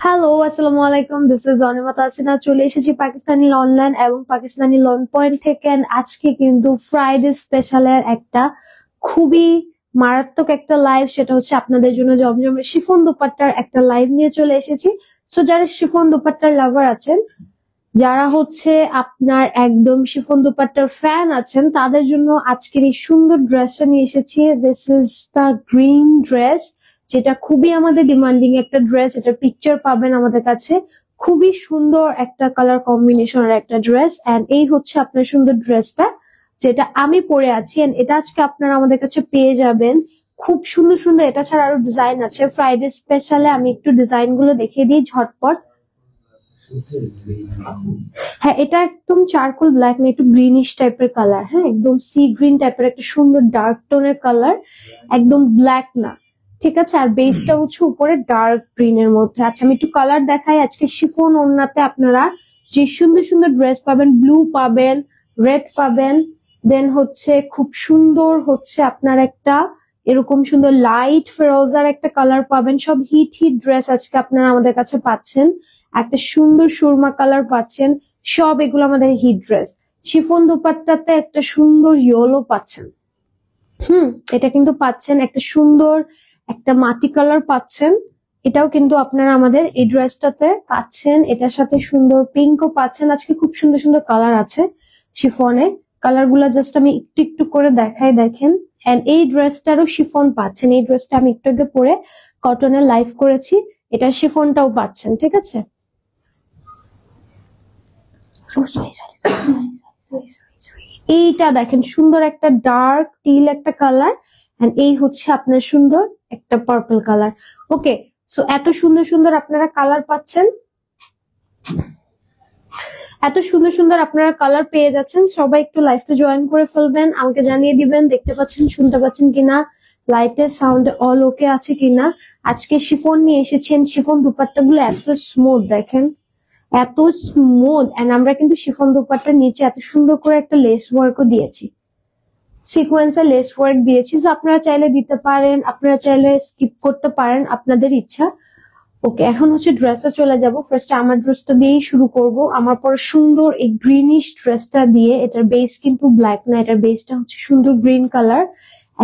Hello, আসসালামু আলাইকুম। This is Anima Tasina. চলে এসেছি পাকিস্তানি অনলাইন এবং পাকিস্তানি লন পয়েন্ট থেকে। And আজকে কিন্তু ফ্রাইডে স্পেশালের একটা খুবই মারাত্মক একটা লাইভ, সেটা হচ্ছে আপনাদের জন্য জমজমের শিফন দুপাট্টার একটা লাইভ নিয়ে চলে এসেছি। সো যারা শিফন দুপাট্টার লাভার আছেন, যারা হচ্ছে আপনার একদম শিফন দুপাট্টার ফ্যান আছেন, তাদের জন্য আজকের এই সুন্দর ড্রেসটা নিয়ে এসেছি। This is the green dress, যেটা খুবই আমাদের ডিমান্ডিং একটা ড্রেস। এটার পিকচার পাবেন আমাদের কাছে। খুবই সুন্দর একটা কালার কম্বিনেশনের একটা ড্রেস। এন্ড এই হচ্ছে আপনার সুন্দর ড্রেসটা, যেটা আমি পরে আছি। এন্ড এটা আজকে আপনারা আমাদের কাছে পেয়ে যাবেন। খুব সুন্দর সুন্দর এটা ছাড়া আরো ডিজাইন আছে। ফ্রাইডে স্পেশালে আমি একটু ডিজাইন গুলো দেখিয়ে দিই ঝটপট। হ্যাঁ, এটা একদম চারকোল ব্ল্যাক না, একটু গ্রিনিশ টাইপের কালার। হ্যাঁ, একদম সি গ্রিন টাইপের একটা সুন্দর ডার্ক টোনের কালার, একদম ব্ল্যাক না। ঠিক আছে, আর বেসটা হচ্ছে উপরে ডার্ক গ্রিন এর মধ্যে। আচ্ছা, আমি একটু কালার দেখাই। আজকে শিফন ওড়নাতে আপনারা যে সুন্দর সুন্দর ড্রেস পাবেন, ব্লু পাবেন, রেড পাবেন, দেন হচ্ছে খুব সুন্দর হচ্ছে আপনার একটা এরকম সুন্দর লাইট ফেরোজার একটা কালার পাবেন। সব হিট হিট ড্রেস আজকে আপনারা আমাদের কাছে পাচ্ছেন। একটা সুন্দর সুরমা কালার পাচ্ছেন। সব এগুলো আমাদের হিট ড্রেস। শিফন দুপাট্টাতে একটা সুন্দর ইয়েলো পাচ্ছেন। এটা কিন্তু পাচ্ছেন একটা সুন্দর একটা মাটি কালার পাচ্ছেন। এটাও কিন্তু আপনারা আমাদের এই ড্রেসটাতে পাচ্ছেন। এটার সাথে সুন্দর পিঙ্কও পাচ্ছেন। আজকে খুব সুন্দর সুন্দর কালার আছে শিফনে। কালার গুলা জাস্ট আমি একটু একটু করে দেখাই, দেখেন। এন্ড এই ড্রেসটারও শিফন পাচ্ছেন। এই ড্রেসটা আমি একটু আগে পরে কটনের লাইভ করেছি, এটার শিফনটাও পাচ্ছেন। ঠিক আছে, এইটা দেখেন সুন্দর একটা ডার্ক টিল একটা কালার। এন্ড এই হচ্ছে আপনার সুন্দর একটা পার্পল কালার। ওকে, সো এত সুন্দর সুন্দর আপনারা কালার পাচ্ছেন, এত সুন্দর সুন্দর আপনারা কালার পেয়ে যাচ্ছেন। সবাই একটু লাইভটা জয়েন করে ফেলবেন, আমাকে জানিয়ে দিবেন দেখতে পাচ্ছেন শুনতে পাচ্ছেন কিনা, লাইটের সাউন্ড অল ওকে আছে কিনা। আজকে শিফন নিয়ে এসেছেন। শিফন দুপাট্টা গুলো এত স্মুথ, দেখেন এত স্মুথ। এন্ড আমরা কিন্তু শিফন দুপাট্টার নিচে এত সুন্দর করে একটা লেস ওয়ার্কও দিয়েছি, সিকোয়েন্সের লেস ওয়ার্ক দিয়েছি। আপনারা চাইলে দিতে পারেন, আপনারা চাইলে স্কিপ করতে পারেন, আপনাদের ইচ্ছা। ওকে, এখন হচ্ছে ড্রেসে চলে যাব। ফার্স্টে আমার ড্রেসটা দিয়েই শুরু করব। আমার পরে সুন্দর এই গ্রিনিশ ড্রেসটা দিয়ে, এটার বেস কিন্তু ব্ল্যাক না, এটার বেসটা হচ্ছে সুন্দর গ্রিন কালার,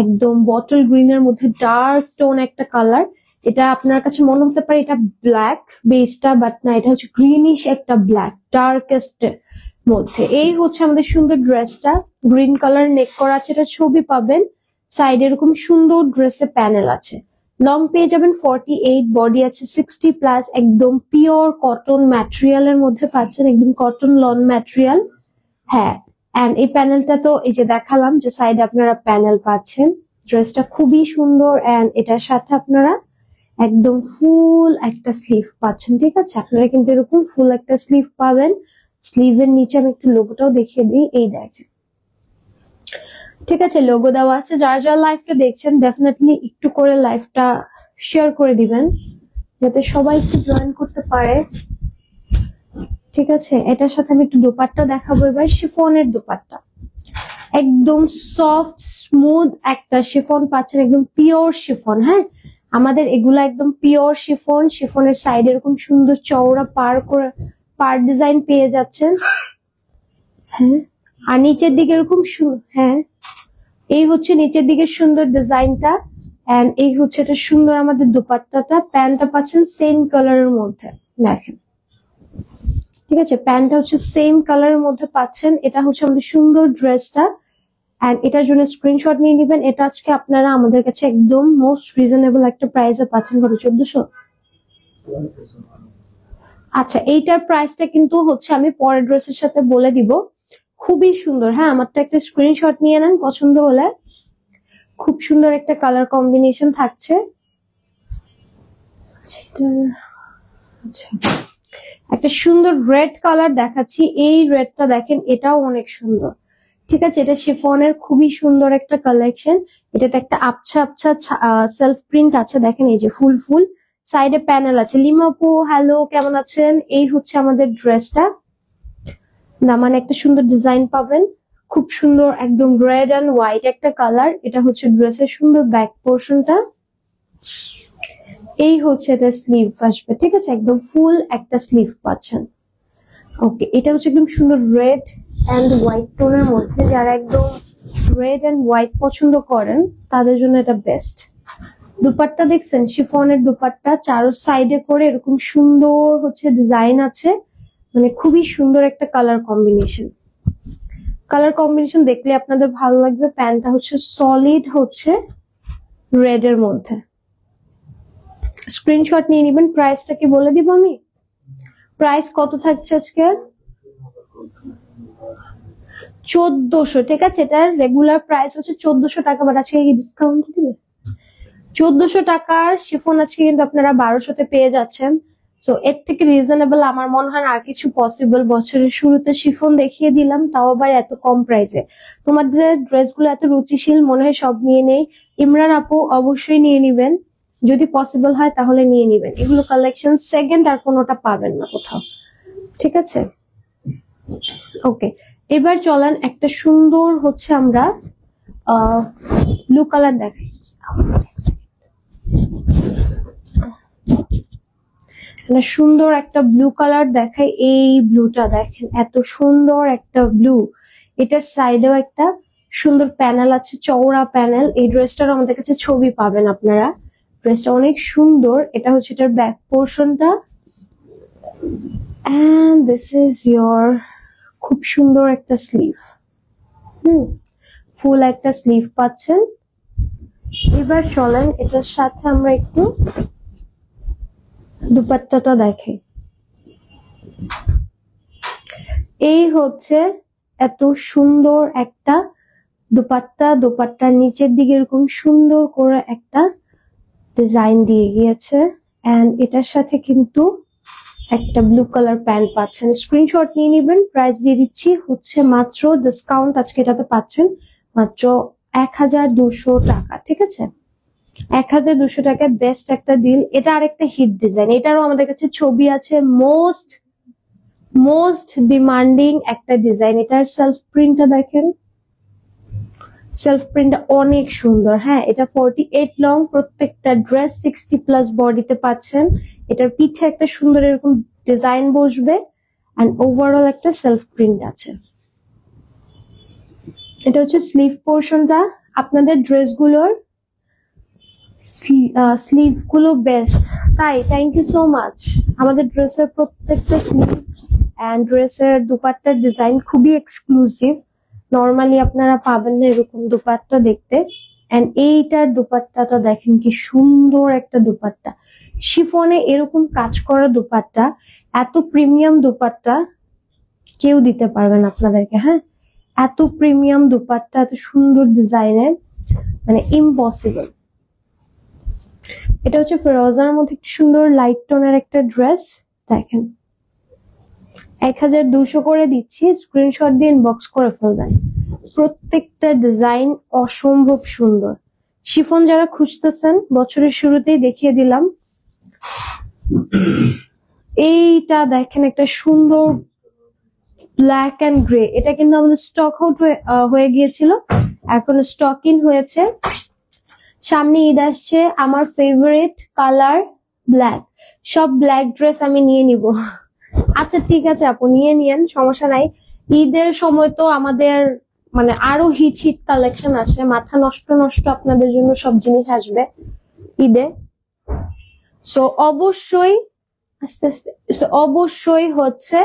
একদম বটল গ্রিনের মধ্যে ডার্ক টোন একটা কালার। এটা আপনার কাছে মনে হতে পারে এটা ব্ল্যাক বেসটা, বাট না, এটা হচ্ছে গ্রিনিশ একটা ব্ল্যাক ডার্কেস্ট মধ্যে। এই হচ্ছে আমাদের সুন্দর ড্রেসটা। গ্রিন কালার নেক করা আছে, এটা ছবি পাবেন। সাইডে এরকম সুন্দর ড্রেসে প্যানেল আছে। লং পেয়ে যাবেন 48, বডি আছে 60+। একদম পিওর কটন ম্যাটেরিয়াল এর মধ্যে পাচ্ছেন, একদম কটন লন ম্যাটেরিয়াল। হ্যাঁ, এন্ড এই প্যানেলটা তো এই যে দেখালাম যে সাইডে আপনারা প্যানেল পাচ্ছেন। ড্রেসটা খুবই সুন্দর। এন্ড এটার সাথে আপনারা একদম ফুল একটা স্লিভ পাচ্ছেন। ঠিক আছে, আপনারা কিন্তু এরকম ফুল একটা স্লিভ পাবেন। স্লিভের নিচে আমি একটু লোগোটাও দেখিয়ে দিই, এই দেখেন। ঠিক আছে, লোগো দেওয়া আছে। যারা যারা লাইভটা দেখছেন ডেফিনেটলি একটু করে লাইভটা শেয়ার করে দিবেন, যাতে সবাই একটু জয়েন করতে পারে। ঠিক আছে, এটার সাথে আমি একটু দোপাট্টা দেখাবো এবার। শিফনের দোপাট্টা একদম সফট স্মুথ একটা শিফন পাচ্ছেন, একদম পিওর শিফন। হ্যাঁ, আমাদের এগুলা একদম পিওর শিফন। শিফনের সাইড এরকম সুন্দর চওড়া পার ডিজাইন পেয়ে যাচ্ছেন। হ্যাঁ, আর নিচের দিকে এরকম হ্যাঁ, এই হচ্ছে নিচের দিকে সুন্দর ডিজাইনটা। এন্ড এই হচ্ছে এটা সুন্দর আমাদের দোপাট্টাটা। প্যান্টটা পাচ্ছেন সেম কালারের মধ্যে, দেখেন। ঠিক আছে, প্যান্টটা হচ্ছে সেম কালারের মধ্যে পাচ্ছেন। এটা হচ্ছে আমাদের সুন্দর ড্রেসটা। এন্ড এটার জন্য স্ক্রিনশট নিয়ে নেবেন। এটা আজকে আপনারা আমাদের কাছে একদম মোস্ট রিজনেবল একটা প্রাইসে পাচ্ছেন। কত? 1400। আচ্ছা, এইটার প্রাইসটা কিন্তু হচ্ছে আমি পরের ড্রেসের সাথে বলে দিব। খুবই সুন্দর। হ্যাঁ, আমারটা একটা স্ক্রিনশট নিয়ে নেন পছন্দ হলে। খুব সুন্দর একটা কালার কম্বিনেশন থাকছে। আচ্ছা, একটা সুন্দর রেড কালার দেখাচ্ছি। এই রেডটা দেখেন, এটাও অনেক সুন্দর। ঠিক আছে, এটা শিফনের খুবই সুন্দর একটা কালেকশন। এটাতে একটা আবছা আবছা সেলফ প্রিন্ট আছে, দেখেন এই যে ফুল ফুল। সাইডে প্যানেল আছে। লিমাপু হ্যালো, কেমন আছেন? এই হচ্ছে আমাদের ড্রেসটা। মানে একটা সুন্দর ডিজাইন পাবেন, খুব সুন্দর একদম রেড এন্ড হোয়াইট একটা কালার। এটা হচ্ছে ড্রেসের সুন্দর ব্যাক পোর্শনটা। এই হচ্ছে এটা স্লিভ আসবে, ঠিক আছে, একদম ফুল একটা স্লিভ পাচ্ছেন। ওকে, এটা হচ্ছে একদম সুন্দর রেড অ্যান্ড হোয়াইট টোনের মধ্যে, যারা একদম রেড অ্যান্ড হোয়াইট পছন্দ করেন তাদের জন্য এটা বেস্ট। দুপাট্টা দেখছেন, শিফনের দুপাট্টা, চারো সাইডে করে এরকম সুন্দর হচ্ছে ডিজাইন আছে, মানে খুবই সুন্দর একটা কালার কম্বিনেশন। কালার কম্বিনেশন দেখলে আপনাদের ভালো লাগবে। প্যান্টটা হচ্ছে সলিড হচ্ছে রেড এর মধ্যে। স্ক্রিনশট নিয়ে নিবেন। প্রাইসটা কি বলে দিব আমি? প্রাইস কত থাকছে আজকে? 1400, ঠিক আছে। এটার রেগুলার প্রাইস হচ্ছে 1400 টাকা, বাট আজকে কি ডিসকাউন্ট দিবে? 1400 টাকার শিফন আজকে কিন্তু আপনারা 1200-তে পেয়ে যাচ্ছেন। সো এর থেকে রিজনেবল আমার মনে হয় আর কিছু পসিবল। বছরের শুরুতে শিফন দেখিয়ে দিলাম, তাও আবার এত কম প্রাইসে। তোমাদের ড্রেসগুলো এত রুচিশীল, মনে হয় সব নিয়ে নেই। ইমরান আপু অবশ্যই নিয়ে নিবেন, যদি পসিবল হয় তাহলে নিয়ে নিবেন। এগুলো কালেকশন সেকেন্ড আর কোনোটা পাবেন না কোথাও, ঠিক আছে। ওকে, এবার চলেন একটা সুন্দর হচ্ছে আমরা ব্লু কালার দেখাই। সুন্দর একটা ব্লু কালার দেখাই। এই ব্লুটা দেখেন, এত সুন্দর একটা ব্লু। এটার সাইডেও একটা সুন্দর প্যানেল আছে, চওড়া প্যানেল। এই ড্রেসটার আমাদের কাছে ছবি পাবেন আপনারা। ড্রেসটা অনেক সুন্দর। এটা হচ্ছে এটার ব্যাক পোর্শনটা, এন্ড দিস ইজ ইয়োর খুব সুন্দর একটা স্লিভ। ফুল একটা স্লিভ পাচ্ছেন। এবার চলেন এটার সাথে আমরা একটু দুপাট্টাটা দেখাই। এই হচ্ছে এত সুন্দর একটা দুপাট্টা। দুপাট্টার নিচের দিকে এরকম সুন্দর করে একটা ডিজাইন দিয়ে গিয়েছে, এন্ড এটার সাথে কিন্তু একটা ব্লু কালার প্যান্ট পাচ্ছেন। স্ক্রিনশট নিয়ে নিবেন। প্রাইস দিয়ে দিচ্ছি হচ্ছে মাত্র, ডিসকাউন্ট আজকে এটাতে পাচ্ছেন মাত্র 1200 টাকা, ঠিক আছে। 1200 টাকায় বেস্ট একটা ডিল। এটা আরেকটা হিট ডিজাইন, এটারও আমাদের কাছে ছবি আছে। মোস্ট ডিমান্ডিং একটা ডিজাইন। এটার সেলফ প্রিন্টটা দেখেন, সেলফ প্রিন্টটা অনেক সুন্দর। হ্যাঁ, এটা 48 লং, প্রত্যেকটা ড্রেস 60+ বডিতে পাচ্ছেন। এটার পিঠে একটা সুন্দর এরকম ডিজাইন বসবে, এন্ড ওভারঅল একটা সেলফ প্রিন্ট আছে। এটা হচ্ছে স্লিভ পোর্শনটা। আপনাদের ড্রেসগুলোর স্লিভ গুলো বেস্ট, তাই থ্যাংক ইউ সো মাচ। আমাদের ড্রেসের প্রত্যেকটা স্লিভ এন্ড ড্রেসের দুপাট্টার ডিজাইন খুবই এক্সক্লুসিভ। নর্মালি আপনারা পাবেন না এরকম দুপাট্টা দেখতে। এন্ড এইটার দুপাট্টাটা দেখেন কি সুন্দর একটা দুপাট্টা। শিফনে এরকম কাজ করা দুপাট্টা, এত প্রিমিয়াম দুপাট্টা কেউ দিতে পারবেন আপনাদেরকে। হ্যাঁ, এত প্রিমিয়াম দুপাট্টা, এত সুন্দর ডিজাইনের, মানে ইম্পসিবল। এটা হচ্ছে ফিরোজার মধ্যে একটু সুন্দর লাইট টোনের একটা ড্রেস। দেখেন 1200 করে দিচ্ছি, স্ক্রিনশট দিয়ে ইনবক্স করে ফেলবেন। প্রত্যেকটা ডিজাইন অসম্ভব সুন্দর। শিফন যারা খুঁজতেছেন বছরের শুরুতেই দেখিয়ে দিলাম। এইটা দেখেন একটা সুন্দর ব্ল্যাক এন্ড গ্রে। এটা কিন্তু আমাদের স্টক আউট হয়ে গিয়েছিল, এখন স্টক ইন হয়েছে। সামনে ঈদ আসছে, আমার ফেভারিট কালার ব্ল্যাক। সব ব্ল্যাক ড্রেস আমি নিয়ে নিব। আচ্ছা ঠিক আছে আপু, নিয়ে নিয়েন, সমস্যা নাই। ঈদের সময় তো আমাদের মানে আরো হিট কালেকশন আসে, মাথা নষ্ট আপনাদের জন্য সব জিনিস আসবে ঈদে। সো অবশ্যই আস্তে আস্তে অবশ্যই হচ্ছে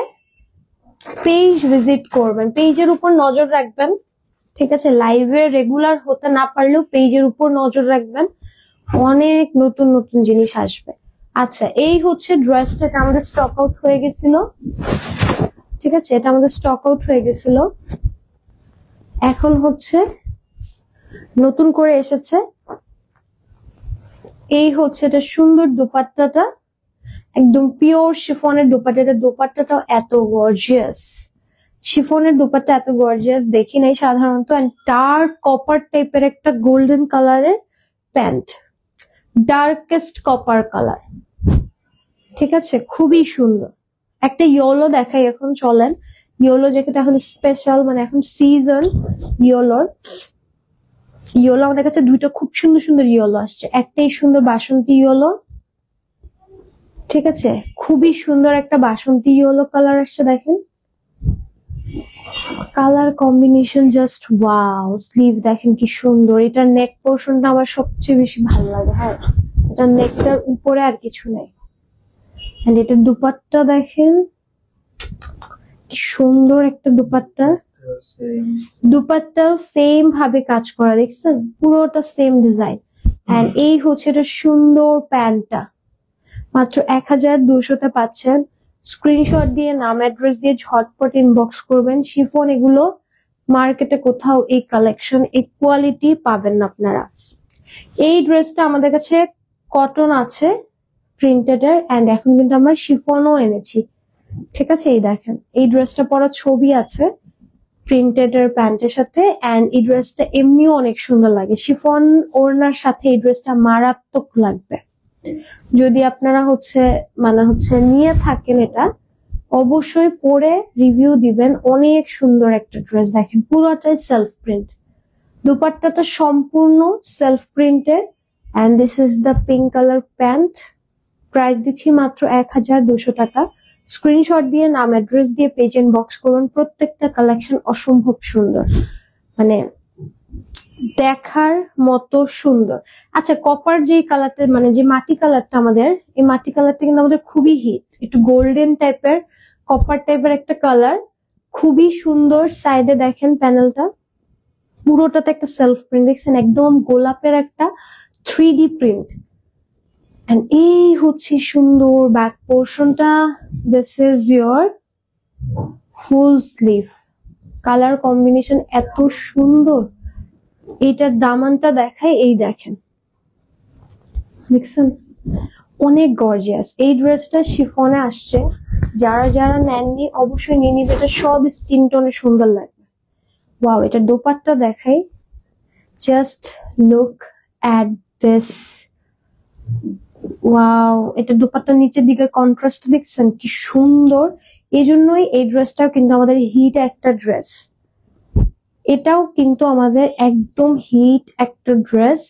পেজ ভিজিট করবেন, পেজের উপর নজর রাখবেন, ঠিক আছে। লাইভে রেগুলার হতে না পারলেও পেজের উপর নজর রাখবেন, অনেক নতুন নতুন জিনিস আসবে। আচ্ছা, এই হচ্ছে ড্রেসটা, এটা আমাদের স্টক আউট হয়ে গেছিল, ঠিক আছে। এটা আমাদের স্টক আউট হয়ে গেছিল, এখন হচ্ছে নতুন করে এসেছে। এই হচ্ছে এটা সুন্দর দোপাট্টাটা, একদম পিওর শিফনের দোপাট্টা। এটা দোপাট্টাটাও এত গর্জিয়াস, শিফনের দোপাট্টা এত গর্জিয়াস দেখি নাই সাধারণত। ডার্ক কপার টাইপের একটা গোল্ডেন কালারের প্যান্ট, ডার্কেস্ট কপার কালার, ঠিক আছে, খুবই সুন্দর। একটা ইয়েলো দেখাই এখন, চলেন। ইয়েলো জ্যাকেট এখন স্পেশাল, মানে এখন সিজন ইয়েলোর। ইয়েলো আমাদের কাছে দুইটা খুব সুন্দর সুন্দর ইয়েলো আসছে। একটাই সুন্দর বাসন্তী ইয়েলো, ঠিক আছে, খুবই সুন্দর একটা বাসন্তী ইয়েলো কালার আসছে দেখেন, colour combination just wow. Sleeve দেখেন কি সুন্দর, এটার নেক পোর্শনটা আমার সবচেয়ে বেশি ভালো লাগে। হ্যাঁ, এটা নেকটার উপরে আর কিছু নেই। এন্ড এটার দুপাট্টা দেখেন কি সুন্দর একটা দুপাট্টা, দুপাট্টাও সেম ভাবে কাজ করা, দেখছেন পুরোটা সেম ডিজাইন। এন্ড এই হচ্ছে এটা সুন্দর প্যান্টটা, মাত্র 1200-তে পাচ্ছেন। স্ক্রিনশট দিয়ে নাম অ্যাড্রেস দিয়ে ঝটপট ইনবক্স করবেন। শিফন এগুলো মার্কেটে কোথাও এই কালেকশন এই কোয়ালিটি পাবেন না আপনারা। এই ড্রেসটা আমাদের কাছে কটন আছে প্রিন্টেড এর, এন্ড এখন কিন্তু আমরা শিফনও এনেছি। ঠিক আছে, এই দেখেন এই ড্রেসটা পরা ছবি আছে প্রিন্টেড এর প্যান্টের সাথে, এন্ড এই ড্রেসটা এমনিও অনেক সুন্দর লাগে। শিফন ওড়নার সাথে এই ড্রেসটা মারাত্মক লাগবে। যদি আপনারা নিয়ে থাকেন এটা অবশ্যই পরে রিভিউ দিবেন। অনেক সুন্দর একটা ড্রেস, দেখেন পুরোটাই সেলফ প্রিন্ট, দুপাট্টাটা সম্পূর্ণ self printed, and this is the pink colour pant. Price দিচ্ছি মাত্র 1200 টাকা। স্ক্রিনশট দিয়ে নাম অ্যাড্রেস দিয়ে পেজ ইনবক্স করুন। প্রত্যেকটা কালেকশন অসম্ভব সুন্দর, মানে দেখার মতো সুন্দর। আচ্ছা, কপার যে কালারটা মানে যে মাটি কালারটা, আমাদের এই মাটি কালারটা কিন্তু আমাদের খুবই হিট, একটু গোল্ডেন টাইপের কপার টাইপের একটা কালার, খুবই সুন্দর। সাইডে দেখেন প্যানেলটা পুরোটাতে একটা সেলফ প্রিন্ট, দেখছেন একদম গোলাপের একটা 3D প্রিন্ট। এন্ড এই হচ্ছে সুন্দর ব্যাক পোর্শনটা। This is your full sleeve, colour combination এত সুন্দর। এইটার দামানটা দেখাই, এই দেখেন, দেখছেন অনেক গর্জিয়াস। এই ড্রেসটা শিফনে আসছে, যারা যারা নেননি অবশ্যই নিয়ে নিবে, এটা সব স্কিন টোনে সুন্দর লাগবে। ওয়াও, এটা দোপাট্টা দেখাই, just look at this. Wow, এটা দোপাট্টার নিচের দিকের কন্ট্রাস্ট দেখছেন কি সুন্দর। এই জন্যই এই ড্রেসটাও কিন্তু আমাদের হিট একটা ড্রেস, এটাও কিন্তু আমাদের একদম হিট একটা ড্রেস।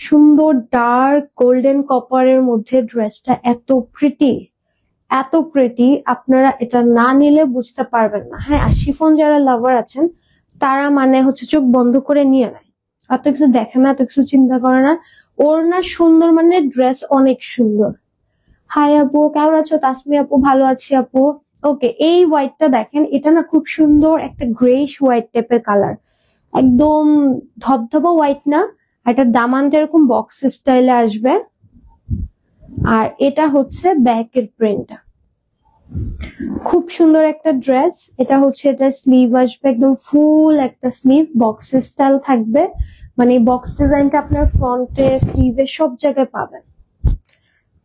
সুন্দর ডার্ক গোল্ডেন কপারের মধ্যে ড্রেসটা এত প্রিটি, এত প্রিটি, আপনারা এটা না নিলে বুঝতে পারবেন না। হ্যাঁ, আর শিফন যারা লাভার আছেন তারা চোখ বন্ধ করে নিয়ে নেয়, এত কিছু দেখে না, এত কিছু চিন্তা করে না। ওড়না সুন্দর মানে ড্রেস অনেক সুন্দর। হাই আপু, কেমন আছো? তাসমি আপু, ভালো আছি আপু। ওকে, এই হোয়াইটটা দেখেন, এটা না খুব সুন্দর একটা গ্রেইশ হোয়াইট টাইপের কালার, একদম ধবধবা হোয়াইট না, এটা দামানটা এরকম বক্স স্টাইলে আসবে। আর এটা হচ্ছে ব্যাকের প্রিন্টটা, খুব সুন্দর একটা ড্রেস। এটা স্লিভ আসবে একদম ফুল একটা স্লিভ, বক্স স্টাইল থাকবে, মানে বক্স ডিজাইনটা আপনার ফ্রন্টে স্লিভে সব জায়গায় পাবেন।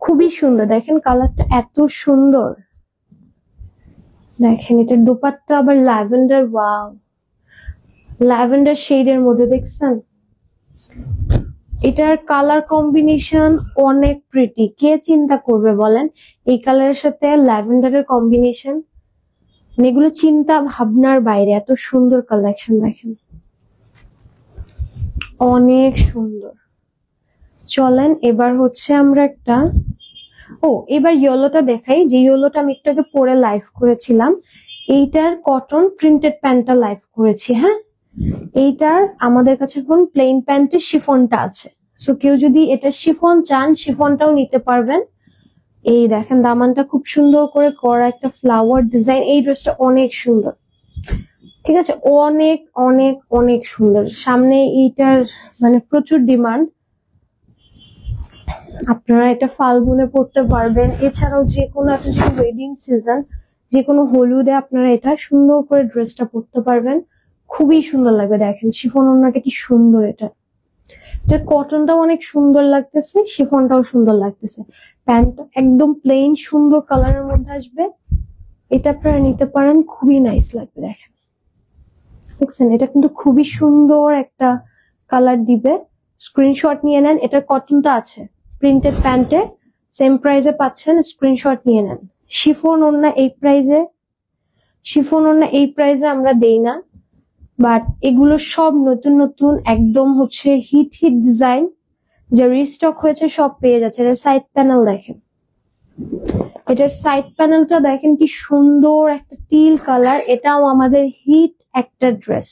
খুবই সুন্দর, দেখেন কালারটা এত সুন্দর। দেখেন এটার দোপাট্টা আবার ল্যাভেন্ডার, ওয়াও, ল্যাভেন্ডার শেডের মধ্যে, দেখছেন এটার কালার কম্বিনেশন অনেক প্রিটি। কে চিন্তা করবে বলেন এই কালারের সাথে ল্যাভেন্ডারের কম্বিনেশন? এগুলো চিন্তা ভাবনার বাইরে, এত সুন্দর কালেকশন। দেখেন অনেক সুন্দর। চলেন এবার আমরা একটা এবার ইয়েলোটা দেখাই, যে ইয়েলোটা আমি একটু আগে পরে লাইভ করেছিলাম। এইটার কটন প্রিন্টেড প্যান্টটা লাইভ করেছি। হ্যাঁ, এইটার আমাদের কাছে এখন প্লেন প্যান্টের শিফনটা আছে, সো কেউ যদি এটা শিফন চান শিফনটাও নিতে পারবেন। এই দেখেন দামানটা খুব সুন্দর করে করা একটা ফ্লাওয়ার ডিজাইন। এই ড্রেসটা অনেক সুন্দর, ঠিক আছে, অনেক অনেক অনেক সুন্দর। সামনে এইটার প্রচুর ডিমান্ড, আপনারা এটা ফাল্গুনে পড়তে পারবেন। এছাড়াও যে কোনো একটা ওয়েডিং সিজন, যে কোনো হলুদে আপনারা এটা সুন্দর করে ড্রেসটা পরতে পারবেন, খুবই সুন্দর লাগবে। দেখেন শিফন ওড়নাটা কি সুন্দর, এটার কটনটাও অনেক সুন্দর লাগতেছে, শিফনটাও সুন্দর লাগতেছে। প্যান্টটা একদম প্লেন সুন্দর কালারের মধ্যে আসবে, এটা আপনারা নিতে পারেন, খুবই নাইস লাগবে। দেখেন দেখছেন, এটা কিন্তু খুবই সুন্দর একটা কালার দিবে। স্ক্রিনশট নিয়ে নেন, এটার কটনটা আছে প্রিন্টেড প্যান্টে, সেম প্রাইসে পাচ্ছেন, স্ক্রিনশট নিয়ে নেন। শিফন ওড়না এই প্রাইসে আমরা দেই না, বাট এগুলো সব নতুন নতুন একদম হিট ডিজাইন, যা রিস্টক হয়েছে, সব পেয়ে যাচ্ছে। এর সাইড প্যানেল দেখেন, এটার সাইড প্যানেলটা দেখেন কি সুন্দর একটা টিল কালার, এটাও আমাদের হিট একটা ড্রেস।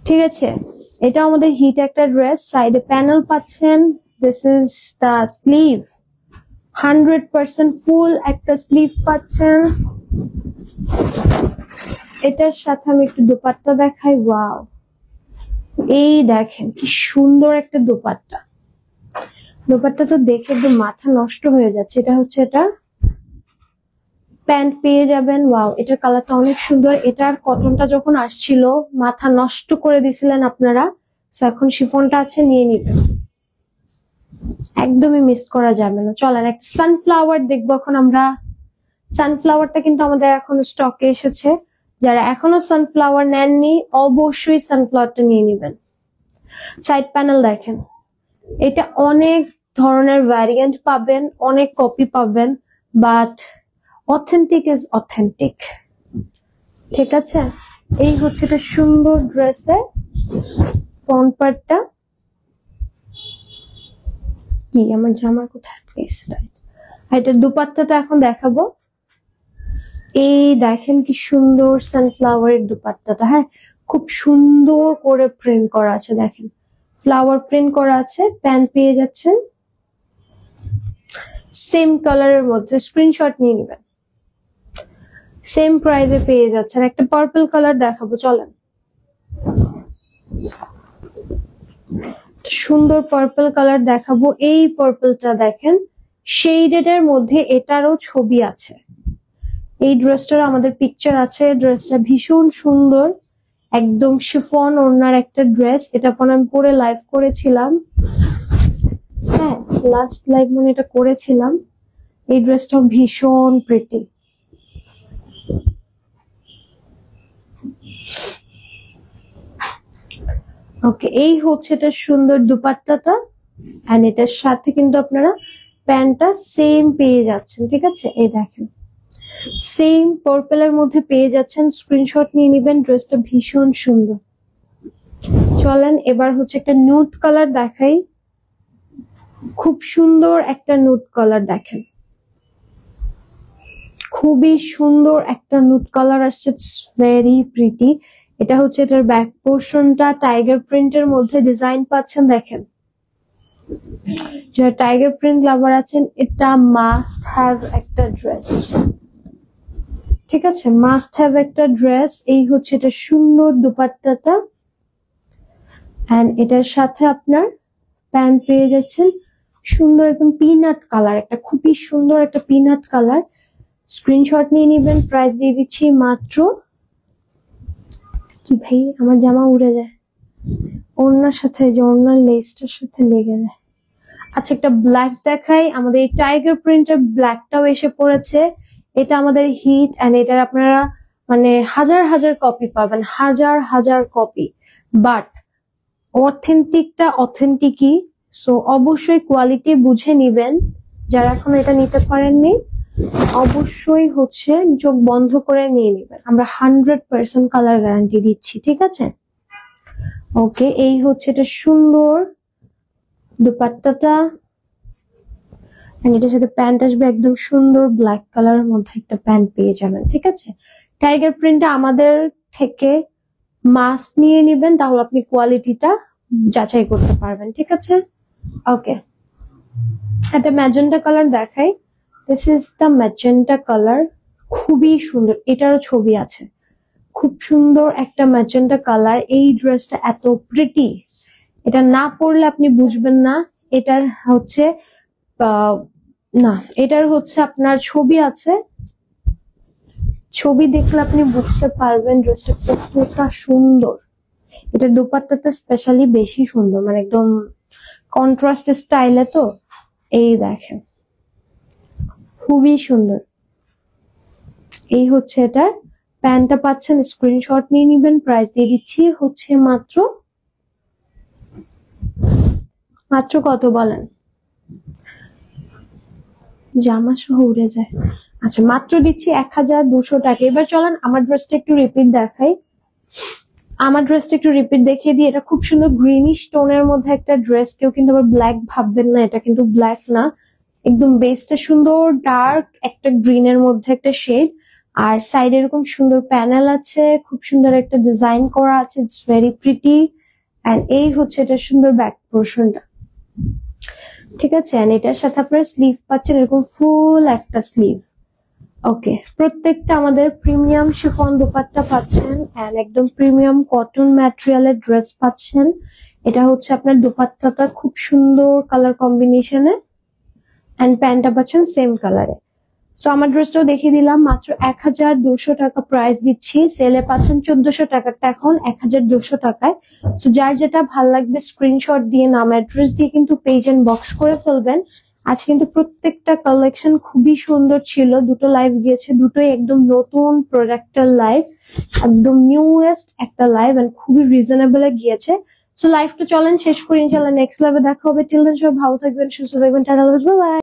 ঠিক আছে, এটাও আমাদের হিট একটা ড্রেস। সাইডে প্যানেল পাচ্ছেন, দিস ইজ দ্য স্লিভ, 100% ফুল একটা স্লিভ পাচ্ছেন। এটার সাথে আমি একটু দোপাট্টা দেখাই। ওয়াও, এই দেখেন কি সুন্দর একটা দোপাট্টা। দোপাট্টা তো দেখে একদম মাথা নষ্ট হয়ে যাচ্ছে। এটা হচ্ছে এটা প্যান্ট পেয়ে যাবেন। ওয়াও, এটার কালারটা অনেক সুন্দর। এটার কটনটা যখন আসছিল মাথা নষ্ট করে দিছিলেন আপনারা, এখন শিফনটা আছে, নিয়ে নিবেন, একদমই মিস করা যাবে না। চলেন একটা সানফ্লাওয়ার দেখবো এখন আমরা। সানফ্লাওয়ারটা কিন্তু আমাদের এখন স্টকে এসেছে, যারা এখনো সানফ্লাওয়ার নেননি অবশ্যই সানফ্লাওয়ারটা নিয়ে নিবেন। সাইড প্যানেল দেখেন, এটা অনেক ধরনের ভ্যারিয়েন্ট পাবেন, অনেক কপি পাবেন, বাট অথেন্টিক ইজ অথেন্টিক। ঠিক আছে, এই হচ্ছে একটা সুন্দর ড্রেসের ফ্রন্ট পার্টটা। কি আমার জামার কোথায় আটকেছে? এটা দুপাট্টাটা এখন দেখাবো। এই দেখেন কি সুন্দর সানফ্লাওয়ারের দুপাট্টাটা। হ্যাঁ, খুব সুন্দর করে প্রিন্ট করা আছে, দেখেন ফ্লাওয়ার প্রিন্ট করা আছে। প্যান্ট পেয়ে যাচ্ছেন সেম কালারের মধ্যে, স্ক্রিনশট নিয়ে নেবেন। সেম প্রাইসে পেয়ে যাচ্ছেন। একটা পার্পল কালার দেখাবো, চলেন। সুন্দর পার্পল কালার দেখাবো। এই পার্পলটা দেখেন শেডেড এর মধ্যে, এটারও ছবি আছে। এই ড্রেসটার আমাদের পিকচার আছে। ড্রেসটা ভীষণ সুন্দর, একদম শিফন ওড়নার একটা ড্রেস। এটা আমি পরে লাইভ করেছিলাম। হ্যাঁ, লাস্ট লাইভ মানে এটা করেছিলাম। এই ড্রেসটা ভীষণ প্রিটি। ওকে, এই হচ্ছে এটা সুন্দর দুপাট্টাটা, এন্ড এটার সাথে কিন্তু আপনারা প্যান্টটা সেম পেয়ে যাচ্ছেন। ঠিক আছে, এই দেখেন সেম পার্পলের মধ্যে পেয়ে যাচ্ছেন। স্ক্রিনশট নিয়ে নেবেন, ড্রেসটা ভীষণ সুন্দর। চলেন এবার হচ্ছে একটা নুড কালার দেখাই। খুব সুন্দর একটা নুড কালার দেখেন, খুবই সুন্দর একটা নুড কালার আসছে, ভেরি প্রিটি। এটা হচ্ছে এটার ব্যাক পোর্শনটা টাইগার প্রিন্টের মধ্যে ডিজাইন পাচ্ছেন। দেখেন, যারা টাইগার প্রিন্ট লাভার আছেন, এটা মাস্ট হ্যাভ একটা ড্রেস। ঠিক আছে, মাস্ট হ্যাভ একটা ড্রেস। এই হচ্ছে এটা সুন্দর দুপাট্টাটা, এন্ড এটার সাথে আপনার প্যান্ট পেয়ে যাচ্ছেন সুন্দর একদম পিনাট কালার, একটা খুবই সুন্দর একটা পিনাট কালার। স্ক্রিনশট নিয়ে নিবেন। প্রাইস দিয়ে দিচ্ছি মাত্র, কি ভাই আমার জামা উড়ে যায়, ওড়নার সাথে, যে ওড়নার লেসটার সাথে লেগে যায়। আচ্ছা, একটা ব্ল্যাক দেখাই। আমাদের এই টাইগার প্রিন্টের ব্ল্যাকটাও এসে পড়েছে। এটা আমাদের হিট, এন্ড এটার আপনারা মানে হাজার হাজার কপি পাবেন, হাজার হাজার কপি, বাট অথেন্টিকটা অথেন্টিকই। সো অবশ্যই কোয়ালিটি বুঝে নিবেন। যারা এখন এটা নিতে পারেননি অবশ্যই হচ্ছে চোখ বন্ধ করে নিয়ে নেবেন। আমরা 100% কালার গ্যারান্টি দিচ্ছি। ঠিক আছে, ওকে, এই হচ্ছে এটা সুন্দর দুপাট্টাটা, এটার সাথে প্যান্ট আসবে একদম সুন্দর ব্ল্যাক কালারের মধ্যে একটা প্যান্ট পেয়ে যাবেন। ঠিক আছে, টাইগার প্রিন্টটা আমাদের থেকে মাস্ক নিয়ে নেবেন, তাহলে আপনি কোয়ালিটিটা যাচাই করতে পারবেন। ঠিক আছে, ওকে, একটা ম্যাজেন্টা কালার দেখাই। This is the magenta colour, খুবই সুন্দর। এটারও ছবি আছে। খুব সুন্দর একটা ম্যাজেন্টা কালার। এই ড্রেসটা এত প্রিটি, এটা না পরলে আপনি বুঝবেন না। এটার হচ্ছে না, এটার হচ্ছে আপনার ছবি আছে, ছবি দেখলে আপনি বুঝতে পারবেন ড্রেসটা কতটা সুন্দর। এটা দুপাট্টাটা স্পেশালি বেশি সুন্দর, মানে একদম কন্ট্রাস্ট স্টাইলে। তো এই দেখেন খুবই সুন্দর। এই হচ্ছে এটার প্যান্টটা পাচ্ছেন, স্ক্রিনশট নিয়ে নিবেন। প্রাইস দিয়ে দিচ্ছি হচ্ছে মাত্র কত বলেন? জামা সহ উড়ে যায়। আচ্ছা, মাত্র দিচ্ছি 1200 টাকা। এবার চলেন আমার ড্রেসটা একটু রিপিট দেখাই। আমার ড্রেসটা একটু রিপিট দেখিয়ে দিই। এটা খুব সুন্দর গ্রিনিশ টোনের মধ্যে একটা ড্রেস। কেউ কিন্তু আবার ব্ল্যাক ভাববেন না, এটা কিন্তু ব্ল্যাক না, একদম বেসটা সুন্দর ডার্ক একটা গ্রিনের মধ্যে একটা শেড, আর সাইডে এরকম সুন্দর প্যানেল আছে, খুব সুন্দর একটা ডিজাইন করা আছে, ইটস ভেরি প্রিটি। এন্ড এই হচ্ছে এটা সুন্দর ব্যাক পোর্শনটা, ঠিক আছে। এন্ড এটার সাথে আপনারা স্লিভ পাচ্ছেন, এরকম ফুল একটা স্লিভ। ওকে, প্রত্যেকটা আমাদের প্রিমিয়াম শিফন দোপাট্টা পাচ্ছেন এন্ড একদম প্রিমিয়াম কটন ম্যাটেরিয়ালের ড্রেস পাচ্ছেন। এটা হচ্ছে আপনার দোপাট্টাটা খুব সুন্দর কালার কম্বিনেশনে, এন্ড প্যান্টটা পাচ্ছেন সেম কালারে। সো আমার ড্রেসটাও দেখিয়ে দিলাম, মাত্র 1200 টাকা প্রাইস দিচ্ছি, সেলে পাচ্ছেন 1400 টাকাটা এখন 1200 টাকায়। সো যার যেটা ভাল লাগবে স্ক্রিনশট দিয়ে নাম অ্যাড্রেস দিয়ে কিন্তু পেজ এন্ড বক্স করে ফেলবেন। আজ কিন্তু প্রত্যেকটা কালেকশন খুবই সুন্দর ছিল, দুটো লাইভ গিয়েছে, দুটোই একদম নতুন প্রোডাক্টের লাইভ, একদম নিউয়েস্ট একটা লাইভ এন্ড খুবই রিজনেবল গিয়েছে। সো লাইভটা চলেন শেষ করি, ইনশাআল্লাহ নেক্সট লাইভে দেখা হবে। টিল দেন সবাই ভালো থাকবেন, সুস্থ থাকবেন, টাটা, বাই বাই।